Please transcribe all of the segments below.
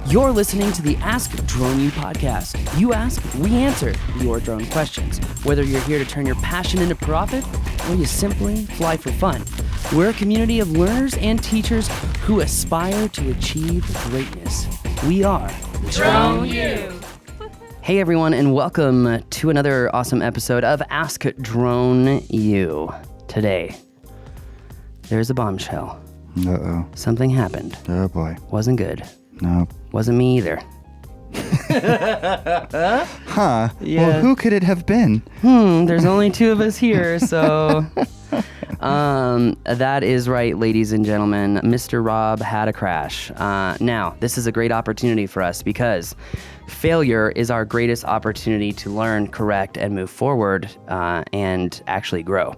You're listening to the Ask Drone U podcast. You ask, we answer your drone questions. Whether you're here to turn your passion into profit or you simply fly for fun, we're a community of learners and teachers who aspire to achieve greatness. We are Drone U. Hey everyone, and welcome to another awesome episode of Ask Drone U. Today, there's a bombshell. Uh-oh. Something happened. Oh boy. Wasn't good. No. Wasn't me either. Huh. Yeah. Well, who could it have been? There's only two of us here, so... that is right, ladies and gentlemen. Mr. Rob had a crash. Now, this is a great opportunity for us because failure is our greatest opportunity to learn, correct, and move forward and actually grow.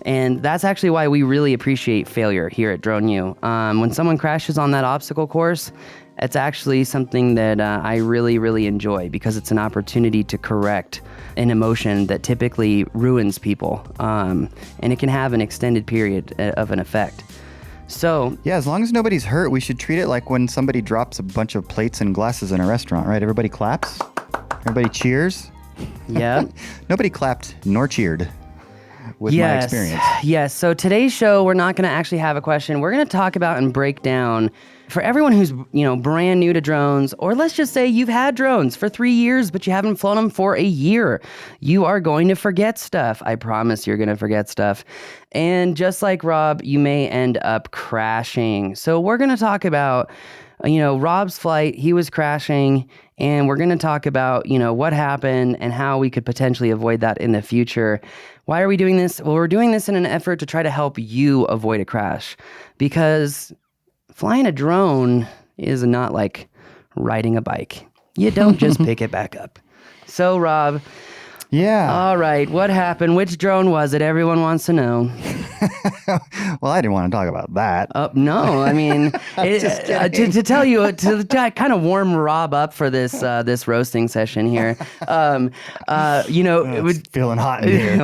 And that's actually why we really appreciate failure here at Drone U. When someone crashes on that obstacle course, it's actually something that I really enjoy because it's an opportunity to correct an emotion that typically ruins people. And it can have an extended period of an effect. So Yeah, as long as nobody's hurt, we should treat it like when somebody drops a bunch of plates and glasses in a restaurant, right? Everybody claps. Everybody cheers. yeah. Nobody clapped nor cheered with my experience. Yes. So today's show, we're not going to actually have a question. We're going to talk about and break down for everyone who's, brand new to drones, or let's just say you've had drones for 3 years, but you haven't flown them for a year. You are going to forget stuff. I promise you're going to forget stuff. And just like Rob, you may end up crashing. So we're going to talk about, Rob's flight, he was crashing, and we're going to talk about, what happened and how we could potentially avoid that in the future. Why are we doing this? Well, we're doing this in an effort to try to help you avoid a crash because flying a drone is not like riding a bike. You don't just pick it back up. So, Rob. Yeah. All right. What happened? Which drone was it? Everyone wants to know. Well, I didn't want to talk about that. No, I mean, to tell you, to kind of warm Rob up for this this roasting session here. It's feeling hot in here.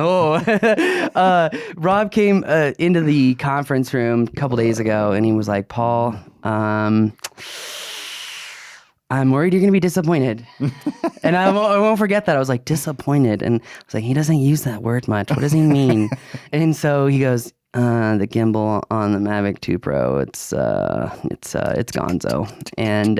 Rob came into the conference room a couple days ago, and he was like, "Paul, I'm worried you're going to be disappointed." And I won't forget that. I was like, disappointed. And I was like, he doesn't use that word much. What does he mean? And so he goes, the gimbal on the Mavic 2 Pro, it's gonzo. And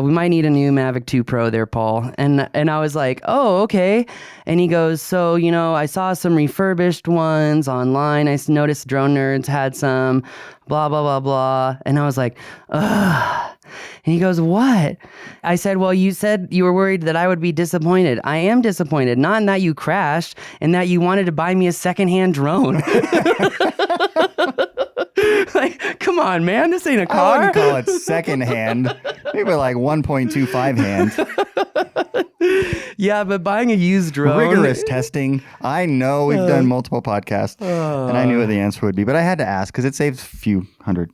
we might need a new Mavic 2 Pro there, Paul. And I was like, oh, okay. And he goes, so, I saw some refurbished ones online. I noticed Drone Nerds had some, blah, blah, blah, blah. And I was like, ugh. And he goes, what? I said, well, you said you were worried that I would be disappointed. I am disappointed, not in that you crashed and that you wanted to buy me a secondhand drone. Like, come on, man, this ain't a car. I wouldn't call it secondhand. Maybe like 1.25 hand. Yeah, but buying a used drone. Rigorous testing. I know we've done multiple podcasts, and I knew what the answer would be, but I had to ask because it saves a few $100.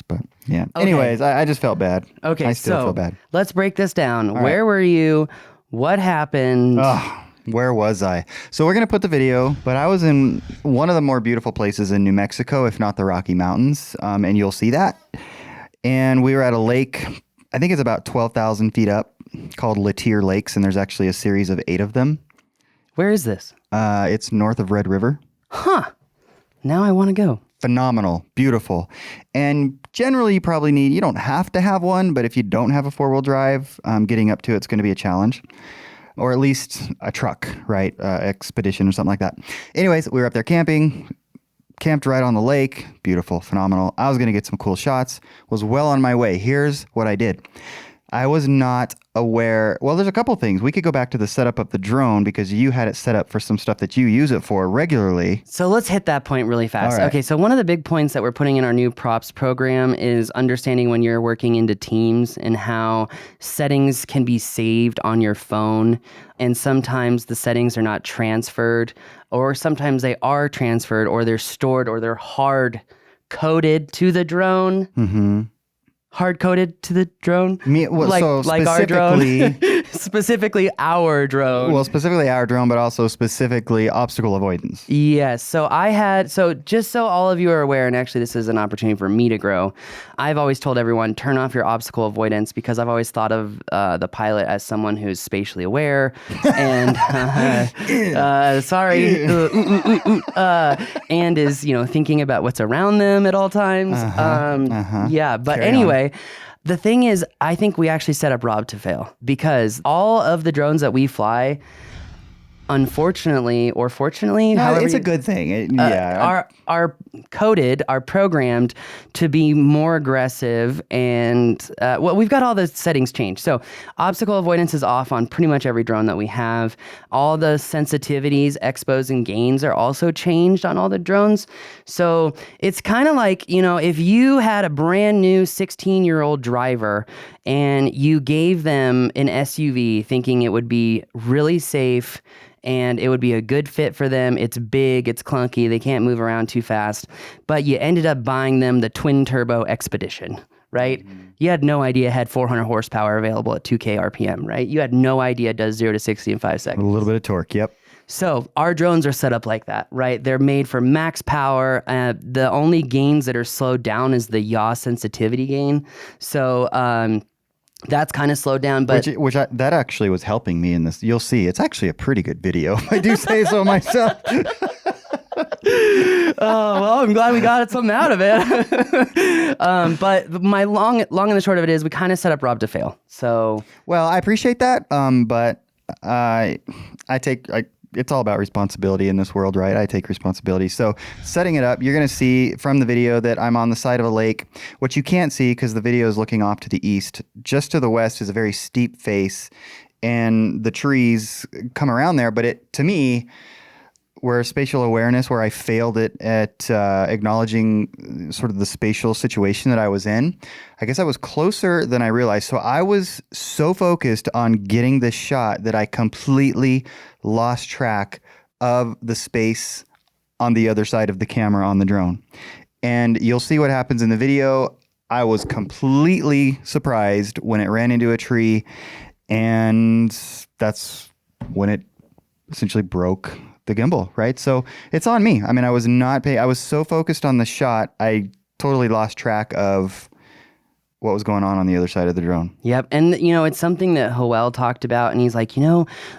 But yeah. Okay. Anyways, I just felt bad. Okay, I still feel bad. Let's break this down. All Where were you? What happened? Where was I? So we're going to put the video, but I was in one of the more beautiful places in New Mexico, if not the Rocky Mountains, and you'll see that. And we were at a lake, I think it's about 12,000 feet up, called Latier Lakes, and there's actually a series of 8 of them. Where is this? It's north of Red River. Huh. Now I want to go. Phenomenal, beautiful. And generally you don't have to have one, but if you don't have a 4-wheel drive, getting up to it's going to be a challenge. Or at least a truck, right? Expedition or something like that. Anyways, we were up there camped right on the lake. Beautiful, phenomenal. I was going to get some cool shots. Was well on my way. Here's what I did. I was not aware. Well, there's a couple things. We could go back to the setup of the drone because you had it set up for some stuff that you use it for regularly. So let's hit that point really fast. All right. Okay, so one of the big points that we're putting in our new props program is understanding when you're working into teams and how settings can be saved on your phone. And sometimes the settings are not transferred, or sometimes they are transferred, or they're stored, or they're hard coded to the drone. Mm-hmm. Hard coded to the drone? So like our drone? specifically, specifically our drone. Well, specifically our drone, but also specifically obstacle avoidance. Yes. So just so all of you are aware, and actually this is an opportunity for me to grow, I've always told everyone, turn off your obstacle avoidance, because I've always thought of the pilot as someone who's spatially aware and, and is, thinking about what's around them at all times. Yeah. But Carry anyway, the thing is, I think we actually set up Rob to fail, because all of the drones that we fly, unfortunately or fortunately, It's a good thing. are coded, are programmed to be more aggressive, and we've got all the settings changed. So obstacle avoidance is off on pretty much every drone that we have. All the sensitivities, expos, and gains are also changed on all the drones. So it's kind of like, if you had a brand new 16-year-old driver and you gave them an SUV thinking it would be really safe and it would be a good fit for them. It's big, it's clunky, they can't move around too fast, but you ended up buying them the twin turbo Expedition, right? Mm-hmm. You had no idea it had 400 horsepower available at 2K RPM, right? You had no idea it does 0 to 60 in 5 seconds. A little bit of torque, yep. So our drones are set up like that, right? They're made for max power. The only gains that are slowed down is the yaw sensitivity gain. So, that's kind of slowed down, but that actually was helping me in this. You'll see, it's actually a pretty good video. I do say so myself. Oh, well, I'm glad we got something out of it. But my long and the short of it is we kind of set up Rob to fail. So, well, I appreciate that. But it's all about responsibility in this world, right? I take responsibility. So setting it up, you're going to see from the video that I'm on the side of a lake. What you can't see, because the video is looking off to the east, just to the west is a very steep face, and the trees come around there. But to me, where spatial awareness, where I failed it at acknowledging sort of the spatial situation that I was in, I guess I was closer than I realized. So I was so focused on getting this shot that I completely lost track of the space on the other side of the camera on the drone. And you'll see what happens in the video. I was completely surprised when it ran into a tree, and that's when it essentially broke the gimbal, right? So it's on me. I mean, I was so focused on the shot, I totally lost track of what was going on the other side of the drone. Yep. And, it's something that Howell talked about, and he's like,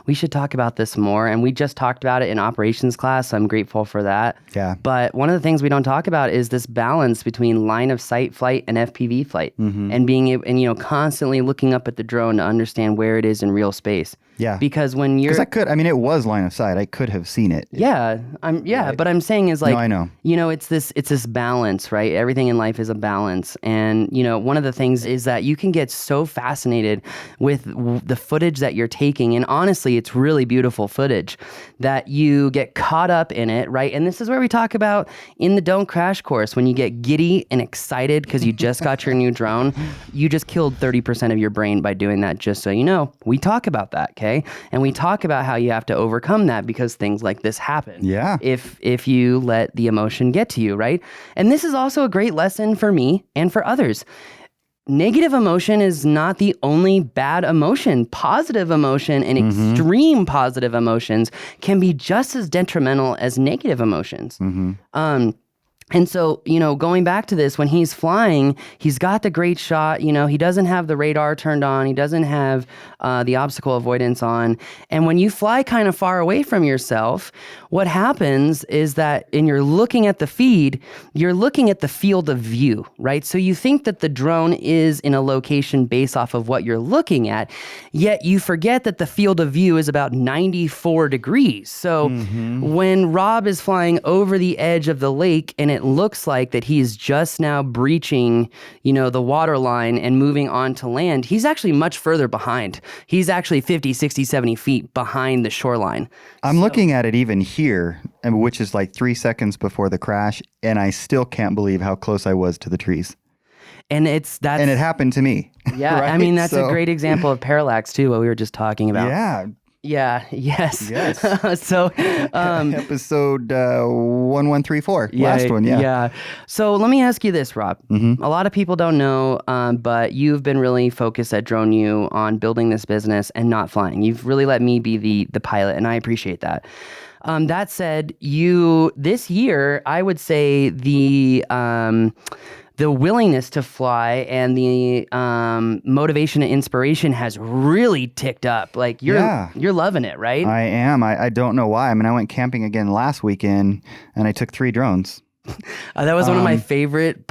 we should talk about this more. And we just talked about it in operations class, so I'm grateful for that. Yeah. But one of the things we don't talk about is this balance between line of sight flight and FPV flight, and being able, and, constantly looking up at the drone to understand where it is in real space. Yeah. Because it was line of sight. I could have seen it. Yeah. Right. But I'm saying is like, no, I know. It's this balance, right? Everything in life is a balance. And, one of the things is that you can get so fascinated with the footage that you're taking. And honestly, it's really beautiful footage that you get caught up in it, right? And this is where we talk about in the Don't Crash course, when you get giddy and excited because you just got your new drone, you just killed 30% of your brain by doing that, just so you know. We talk about that, okay? And we talk about how you have to overcome that because things like this happen. Yeah. If you let the emotion get to you, right? And this is also a great lesson for me and for others. Negative emotion is not the only bad emotion. Positive emotion and extreme positive emotions can be just as detrimental as negative emotions. And so, going back to this, when he's flying, he's got the great shot. He doesn't have the radar turned on. He doesn't have the obstacle avoidance on. And when you fly kind of far away from yourself, what happens is that, and you're looking at the feed, you're looking at the field of view, right? So you think that the drone is in a location based off of what you're looking at, yet you forget that the field of view is about 94 degrees. So when Rob is flying over the edge of the lake and it looks like that he's just now breaching, the water line and moving on to land, he's actually much further behind. He's actually 50, 60, 70 feet behind the shoreline. I'm looking at it even here, which is like 3 seconds before the crash, and I still can't believe how close I was to the trees. And it happened to me. Yeah, right? I mean, that's a great example of parallax too, what we were just talking about. Yeah. Yeah. Yes. Yes. So, Episode 1134. Last one. Yeah. Yeah. So let me ask you this, Rob. A lot of people don't know, but you've been really focused at Drone U on building this business and not flying. You've really let me be the pilot, and I appreciate that. That said, this year, I would say the willingness to fly and the motivation and inspiration has really ticked up. Like you're loving it, right? I am. I don't know why. I mean, I went camping again last weekend and I took 3 drones. That was one of my favorite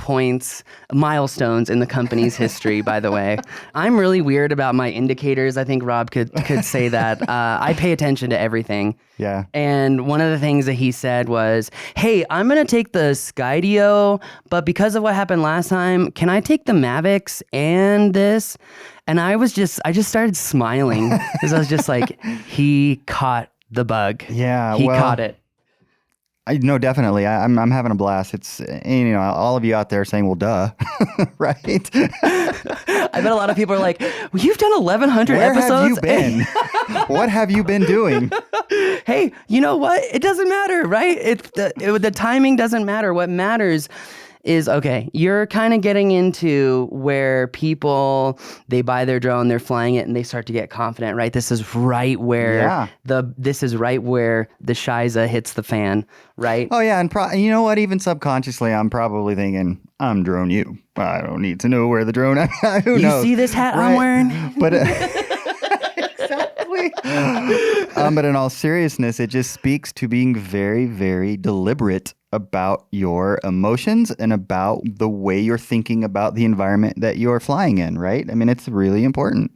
milestones in the company's history, by the way. I'm really weird about my indicators. I think Rob could say that. I pay attention to everything. Yeah. And one of the things that he said was, hey, I'm going to take the Skydio, but because of what happened last time, can I take the Mavics and this? And I just started smiling because I was just like, he caught the bug. Yeah. He caught it. No, definitely. I'm having a blast. It's, all of you out there saying, well, duh, right? I bet a lot of people are like, well, you've done 1,100 Where episodes. have you been? What have you been doing? Hey, you know what? It doesn't matter, right? The timing doesn't matter. What matters is, okay, you're kind of getting into where people, they buy their drone, they're flying it, and they start to get confident, right? This is right where the shiza hits the fan, right? Oh yeah, and you know what? Even subconsciously, I'm probably thinking, I'm Drone U. I don't need to know where the drone. Who knows? You see this hat I'm wearing? But exactly. But in all seriousness, it just speaks to being very, very deliberate about your emotions and about the way you're thinking about the environment that you're flying in, right? I mean, it's really important.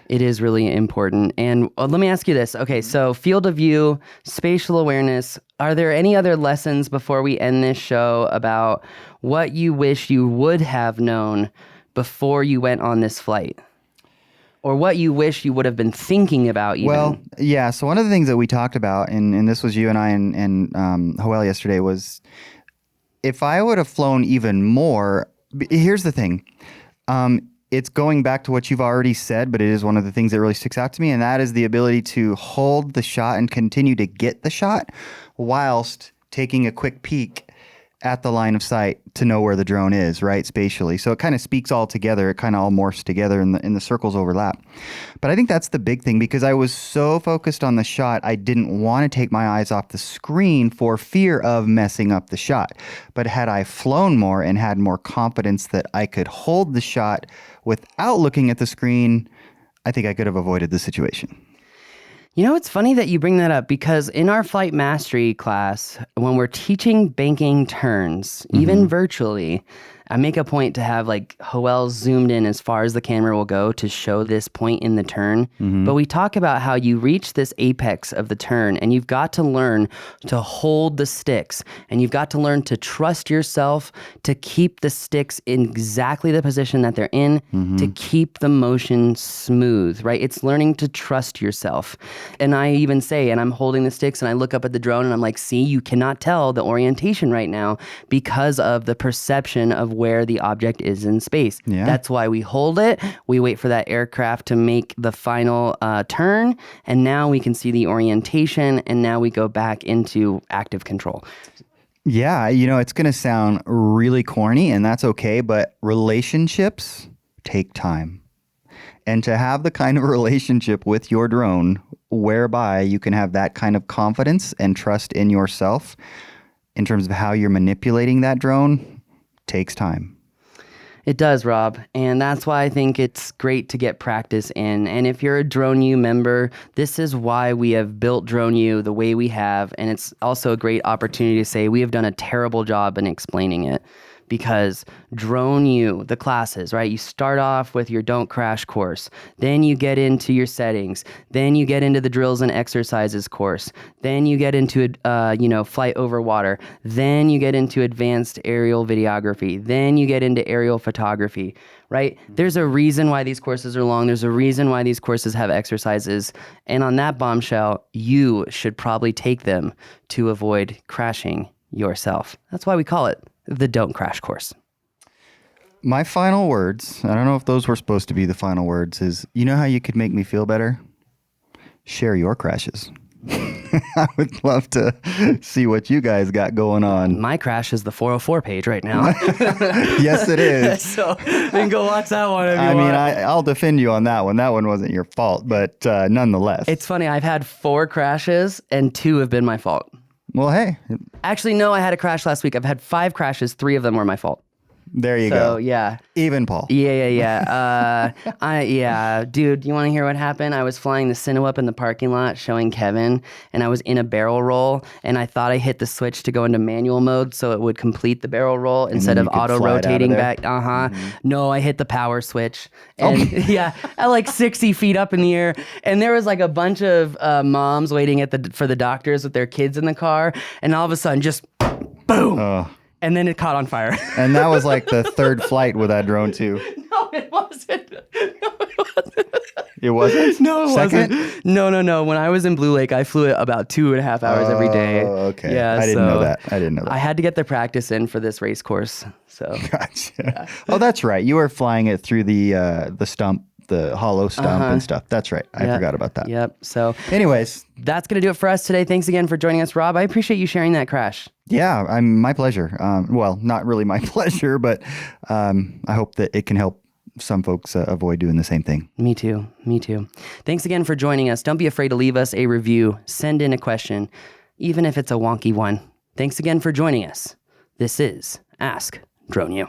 It is really important. And let me ask you this. Okay, so field of view, spatial awareness. Are there any other lessons before we end this show about what you wish you would have known before you went on this flight? Or what you wish you would have been thinking about even? Well, yeah. So one of the things that we talked about, and this was you and I and Joel yesterday, was if I would have flown even more, here's the thing. It's going back to what you've already said, but it is one of the things that really sticks out to me, and that is the ability to hold the shot and continue to get the shot whilst taking a quick peek at the line of sight to know where the drone is, right, spatially. So it kind of speaks all together. It kind of all morphs together and the circles overlap. But I think that's the big thing because I was so focused on the shot, I didn't want to take my eyes off the screen for fear of messing up the shot. But had I flown more and had more confidence that I could hold the shot without looking at the screen, I think I could have avoided the situation. You know, it's funny that you bring that up because in our flight mastery class, when we're teaching banking turns, even virtually, I make a point to have like Joel zoomed in as far as the camera will go to show this point in the turn. But we talk about how you reach this apex of the turn and you've got to learn to hold the sticks and you've got to learn to trust yourself to keep the sticks in exactly the position that they're in to keep the motion smooth, right? It's learning to trust yourself. And I even say, and I'm holding the sticks and I look up at the drone and I'm like, see, you cannot tell the orientation right now because of the perception of where the object is in space. Yeah. That's why we hold it. We wait for that aircraft to make the final turn, and now we can see the orientation, and now we go back into active control. Yeah, it's going to sound really corny, and that's okay, but relationships take time. And to have the kind of relationship with your drone whereby you can have that kind of confidence and trust in yourself in terms of how you're manipulating that drone takes time. It does, Rob. And that's why I think it's great to get practice in. And if you're a Drone U member, this is why we have built Drone U the way we have. And it's also a great opportunity to say we have done a terrible job in explaining it. Because Drone U, the classes, right? You start off with your Don't Crash course. Then you get into your settings. Then you get into the drills and exercises course. Then you get into, flight over water. Then you get into advanced aerial videography. Then you get into aerial photography, right? There's a reason why these courses are long. There's a reason why these courses have exercises. And on that bombshell, you should probably take them to avoid crashing yourself. That's why we call it the Don't Crash course. My final words, I don't know if those were supposed to be the final words, is you know how you could make me feel better? share your crashes. I would love to see what you guys got going on. My crash is the 404 page right now. Yes, it is. So you can go watch that one if you I mean, want. I'll defend you on that one. That one wasn't your fault, but nonetheless. It's funny. I've had 4 crashes and 2 have been my fault. Well, hey, Actually, no, I had a crash last week. I've had 5 crashes. 3 of them were my fault. there you So, go. yeah. Even Paul. Yeah. Dude, you want to hear what happened? I was flying the Cinewoop in the parking lot showing Kevin, and I was in a barrel roll, and I thought I hit the switch to go into manual mode so it would complete the barrel roll instead then of you could auto fly it out of rotating there? back. No, I hit the power switch. And yeah, at like 60 feet up in the air. And there was like a bunch of moms waiting for the doctors with their kids in the car, and all of a sudden just boom. And then it caught on fire. And that was like the 3rd flight with that drone too. No, it wasn't. It wasn't? No, it Second? wasn't. No. When I was in Blue Lake, I flew it about 2.5 hours every day. Oh, okay. Yeah, I didn't know that. I didn't know that. I had to get the practice in for this race course. So Gotcha. Yeah. Oh, that's right. You were flying it through the stump, the hollow stump and stuff. That's right. I forgot about that. Yep. So Anyways, that's going to do it for us today. Thanks again for joining us, Rob. I appreciate you sharing that crash. yeah, my pleasure. Well, not really my pleasure, but I hope that it can help some folks avoid doing the same thing. Me too. Thanks again for joining us. Don't be afraid to leave us a review. Send in a question, even if it's a wonky one. Thanks again for joining us. This is Ask Drone U.